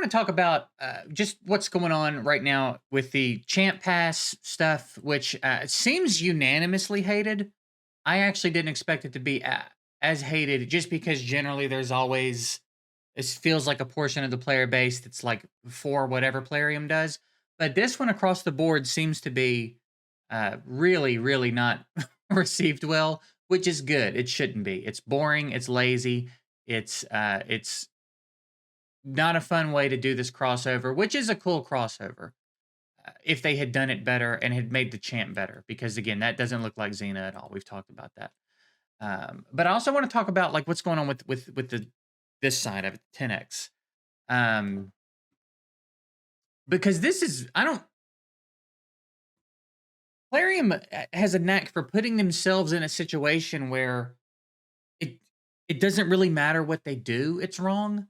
want to talk about just what's going on right now with the Champ Pass stuff, which seems unanimously hated. I actually didn't expect it to be as hated, just because generally there's always it feels like a portion of the player base that's like for whatever Plarium does. But this one across the board seems to be really, really not received well, which is good. It shouldn't be. It's boring. It's lazy. It's not a fun way to do this crossover, which is a cool crossover. If they had done it better and had made the champ better, because again, that doesn't look like Xena at all. We've talked about that. But I also want to talk about like what's going on with the this side of it, 10x. Um, because this is I don't Plarium has a knack for putting themselves in a situation where it it doesn't really matter what they do, it's wrong.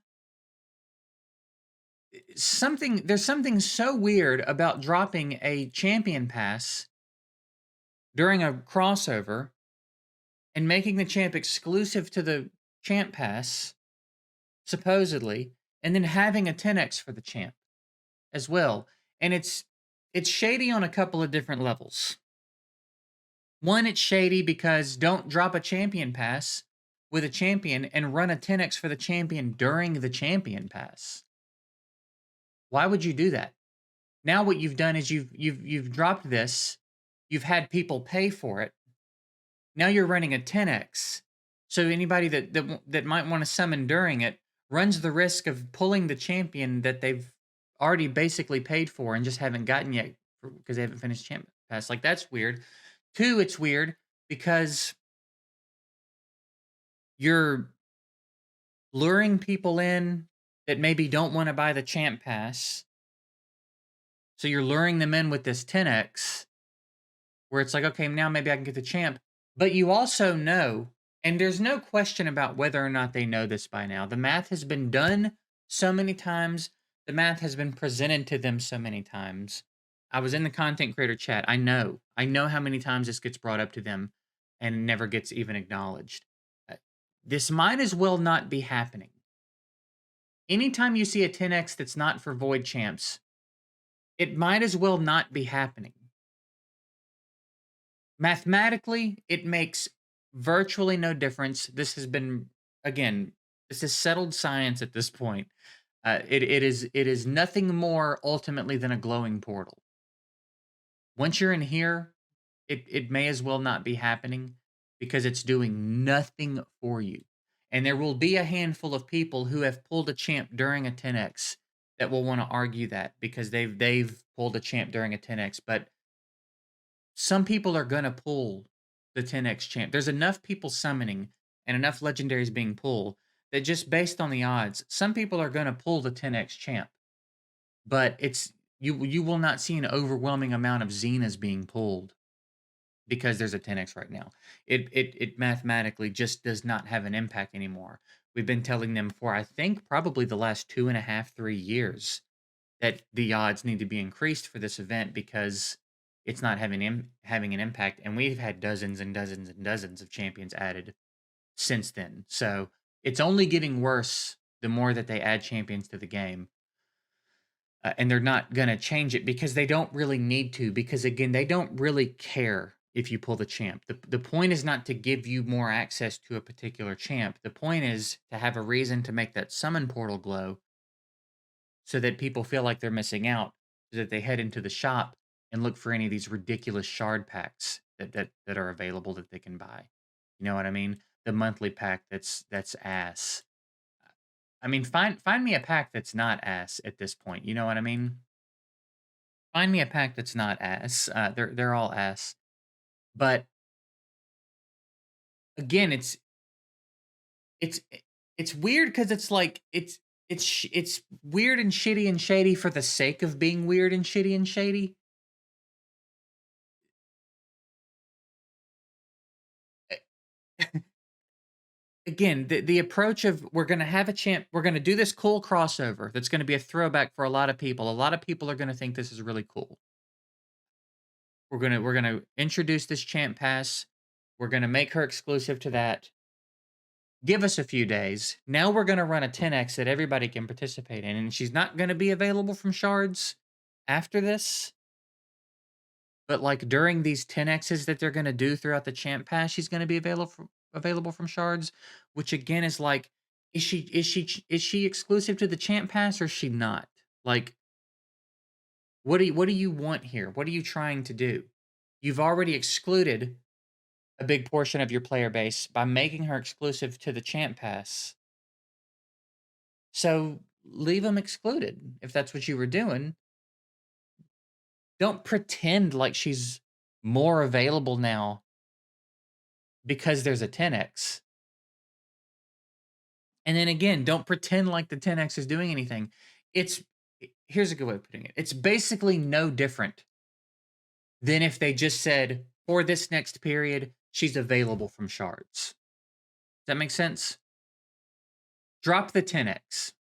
There's something so weird about dropping a champion pass during a crossover and making the champ exclusive to the champ pass, supposedly, and then having a 10x for the champ as well. And it's shady on a couple of different levels. One, it's shady because don't drop a champion pass with a champion and run a 10x for the champion during the champion pass. Why would you do that? Now what you've done is you've dropped this, you've had people pay for it. Now you're running a 10x. So anybody that might want to summon during it runs the risk of pulling the champion that they've already basically paid for and just haven't gotten yet because they haven't finished champ pass. Like, that's weird. Two, it's weird because you're luring people in that maybe don't want to buy the champ pass. So you're luring them in with this 10x where it's like, okay, now maybe I can get the champ. But you also know, and there's no question about whether or not they know this by now. The math has been done so many times. The math has been presented to them so many times. I was in the content creator chat. I know how many times this gets brought up to them and never gets even acknowledged. This might as well not be happening. Anytime you see a 10x that's not for void champs, it might as well not be happening. Mathematically, it makes virtually no difference. This has been, again, this is settled science at this point. It is nothing more ultimately than a glowing portal. Once you're in here, it may as well not be happening because it's doing nothing for you. And there will be a handful of people who have pulled a champ during a 10x that will want to argue that because they've pulled a champ during a 10x, but some people are gonna pull the 10x champ. There's enough people summoning and enough legendaries being pulled that just based on the odds, some people are gonna pull the 10x champ. But you will not see an overwhelming amount of Xenas being pulled because there's a 10x right now. It mathematically just does not have an impact anymore. We've been telling them for I think probably the last 2.5, 3 years that the odds need to be increased for this event because it's not having an impact, and we've had dozens and dozens and dozens of champions added since then. So it's only getting worse the more that they add champions to the game. And they're not going to change it because they don't really need to, because again, they don't really care if you pull the champ. The point is not to give you more access to a particular champ. The point is to have a reason to make that summon portal glow so that people feel like they're missing out, so that they head into the shop and look for any of these ridiculous shard packs that are available that they can buy. You know what I mean? The monthly pack that's ass. I mean, find me a pack that's not ass at this point. You know what I mean? Find me a pack that's not ass. They're all ass. But again, it's it's weird because it's like it's weird and shitty and shady for the sake of being weird and shitty and shady. Again, the approach of we're gonna have a champ, we're gonna do this cool crossover that's gonna be a throwback for a lot of people. A lot of people are gonna think this is really cool. We're gonna introduce this champ pass. We're gonna make her exclusive to that. Give us a few days. Now we're gonna run a 10x that everybody can participate in, and she's not gonna be available from shards after this, but, like, during these 10x's that they're gonna do throughout the champ pass, she's gonna be available from shards, which again is like, is she exclusive to the champ pass or is she not? Like, what do you want here? What are you trying to do? You've already excluded a big portion of your player base by making her exclusive to the champ pass. So leave them excluded if that's what you were doing. Don't pretend like she's more available now because there's a 10x. And then again, don't pretend like the 10x is doing anything. It's Here's a good way of putting it. It's basically no different than if they just said for this next period, she's available from shards. Does that make sense? Drop the 10x.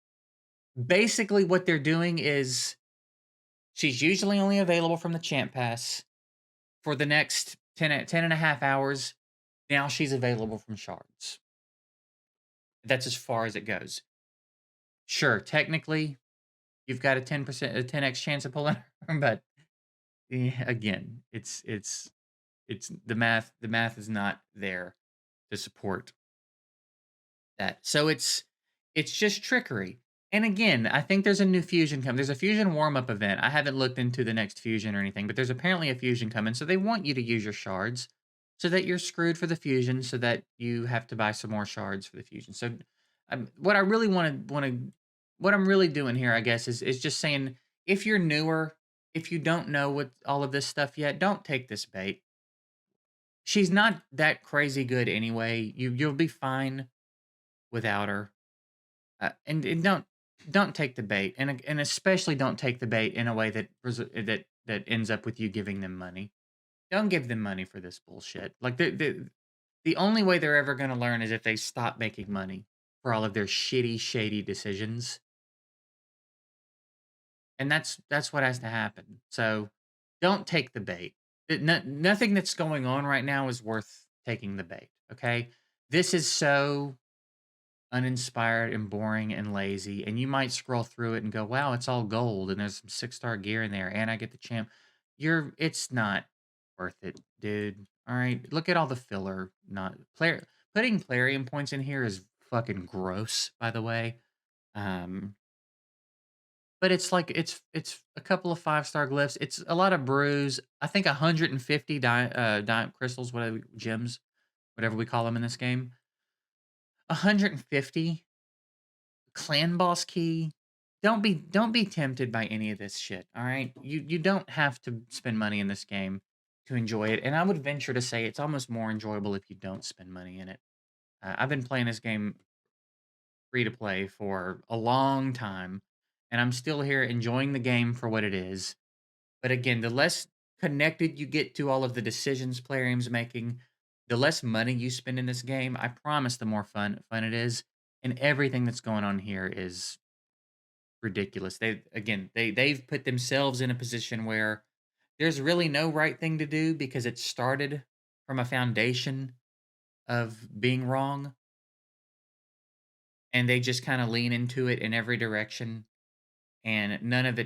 Basically, what they're doing is she's usually only available from the champ pass for the next 10 and a half hours. Now she's available from shards. That's as far as it goes. Sure, technically, you've got a 10%, a 10x chance of pulling her, but again, it's the math. The math is not there to support that. So it's just trickery. And again, I think there's a new fusion coming. There's a fusion warm-up event. I haven't looked into the next fusion or anything, but there's apparently a fusion coming. So they want you to use your shards so that you're screwed for the fusion, so that you have to buy some more shards for the fusion. So what I really what I'm really doing here, I guess, is just saying, if you're newer, if you don't know what all of this stuff yet, don't take this bait. She's not that crazy good anyway. You'll be fine without her. And don't take the bait, and especially don't take the bait in a way that ends up with you giving them money. Don't give them money for this bullshit. Like, the only way they're ever going to learn is if they stop making money for all of their shitty, shady decisions, and that's what has to happen. So don't take the bait. Nothing that's going on right now is worth taking the bait. Okay, this is so uninspired and boring and lazy, and you might scroll through it and go, "Wow, it's all gold and there's some 6-star gear in there and I get the champ." It's not worth it, dude. All right. Look at all the filler. Not player Putting Plarium points in here is fucking gross, by the way. Um but it's like, it's a couple of 5-star glyphs. It's a lot of brews. I think 150 crystals, whatever, gems, whatever we call them in this game. 150 clan boss key. Don't be tempted by any of this shit, all right? You don't have to spend money in this game to enjoy it, and I would venture to say it's almost more enjoyable if you don't spend money in it. I've been playing this game free to play for a long time, and I'm still here enjoying the game for what it is. But again, the less connected you get to all of the decisions Plarium's making, the less money you spend in this game, I promise the more fun it is. And everything that's going on here is ridiculous. They've put themselves in a position where there's really no right thing to do because it started from a foundation of being wrong, and they just kind of lean into it in every direction, and none of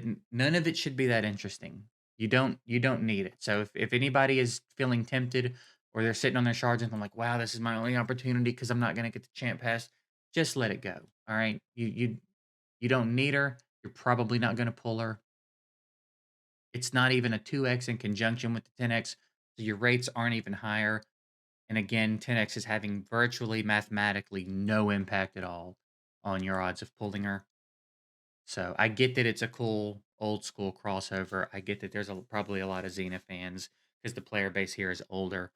it should be that interesting. You don't need it. So if anybody is feeling tempted, or they're sitting on their shards and they're like, "Wow, this is my only opportunity because I'm not going to get the champ pass," just let it go. All right, you don't need her. You're probably not going to pull her. It's not even a 2x in conjunction with the 10x, so your rates aren't even higher. And again, 10x is having virtually mathematically no impact at all on your odds of pulling her. So I get that it's a cool old school crossover. I get that there's probably a lot of Xena fans because the player base here is older,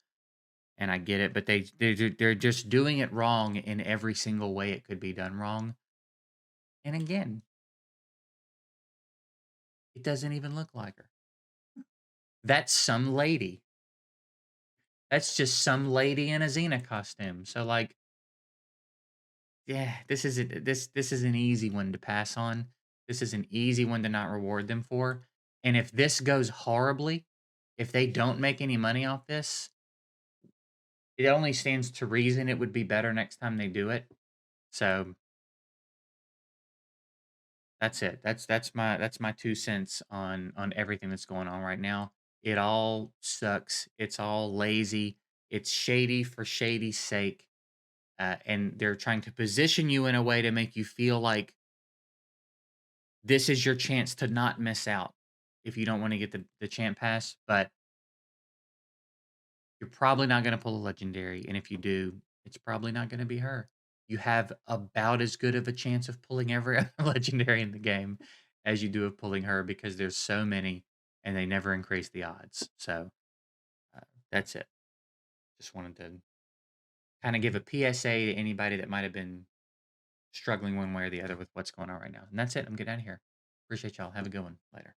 and I get it. But they're just doing it wrong in every single way it could be done wrong. And again, it doesn't even look like her. That's some lady. That's just some lady in a Xena costume. So, like, yeah, this is an easy one to pass on. This is an easy one to not reward them for. And if this goes horribly, if they don't make any money off this, it only stands to reason it would be better next time they do it. So that's it. That's my 2 cents on everything that's going on right now. It all sucks. It's all lazy. It's shady for shady's sake, and they're trying to position you in a way to make you feel like this is your chance to not miss out if you don't wanna get the champ pass, but you're probably not gonna pull a legendary, and if you do, it's probably not gonna be her. You have about as good of a chance of pulling every other legendary in the game as you do of pulling her because there's so many and they never increase the odds. So, uh, that's it. Just wanted to kinda give a PSA to anybody that might have been struggling one way or the other with what's going on right now. And that's it. I'm getting out of here. Appreciate y'all. Have a good one. Later.